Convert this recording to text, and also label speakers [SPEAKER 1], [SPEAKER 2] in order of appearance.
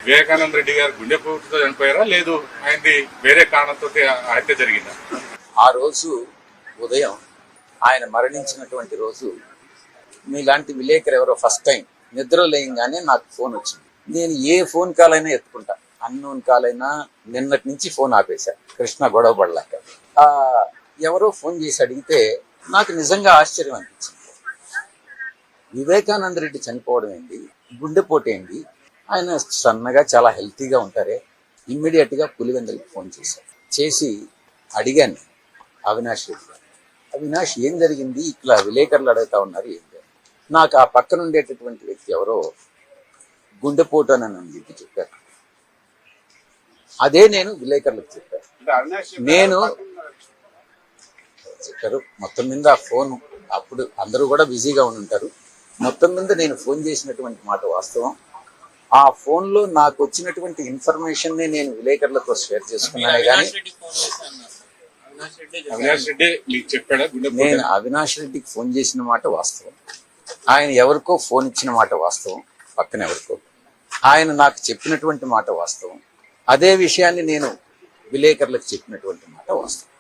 [SPEAKER 1] వివేకానంద రెడ్డి గారు గుండెపోటుతో చనిపోయారా, లేదు ఆయనది వేరే కారణంతో హత్య జరిగిందా?
[SPEAKER 2] ఆ రోజు ఉదయం ఆయన మరణించినటువంటి రోజు మీలాంటి విలేకరు ఎవరో ఫస్ట్ టైం నిద్ర లేయంగానే నాకు ఫోన్ వచ్చింది. నేను ఏ ఫోన్ కాల్ అయినా ఎత్తుకుంటా, అన్నోన్ కాల్ అయినా. నిన్నటి నుంచి ఫోన్ ఆపేశా, కృష్ణ గొడవ పడలేక. ఎవరో ఫోన్ చేసి అడిగితే నాకు నిజంగా ఆశ్చర్యం అనిపించింది. వివేకానంద రెడ్డి చనిపోవడం ఏంటి, గుండెపోటు ఏంటి, ఆయన సన్నగా చాలా హెల్తీగా ఉంటారే. ఇమ్మీడియట్గా పులివెందులకి ఫోన్ చేసి అడిగాను, అవినాష్ రెడ్డి గారు, అవినాష్ ఏం జరిగింది, ఇట్లా విలేకరులు అడుగుతా ఉన్నారు ఏం జరిగింది. నాకు ఆ పక్కన ఉండేటటువంటి వ్యక్తి ఎవరో గుండెపోటు అని చెప్పారు. అదే నేను విలేకరులకు చెప్పాను. చెప్పారు మొత్తం మీద ఆ ఫోన్, అప్పుడు అందరూ కూడా బిజీగా ఉంటారు. మొత్తం మీద నేను ఫోన్ చేసినటువంటి మాట వాస్తవం. ఆ ఫోన్లో నాకు వచ్చినటువంటి ఇన్ఫర్మేషన్ నేను విలేకరులతో షేర్ చేసుకున్నానే కానీ నేను అవినాష్ రెడ్డికి ఫోన్ చేసిన మాట వాస్తవం. ఆయన ఎవరికో ఫోన్ ఇచ్చిన మాట వాస్తవం, పక్కన ఎవరికో. ఆయన నాకు చెప్పినటువంటి మాట వాస్తవం. అదే విషయాన్ని నేను విలేకరులకు చెప్పినటువంటి మాట వాస్తవం.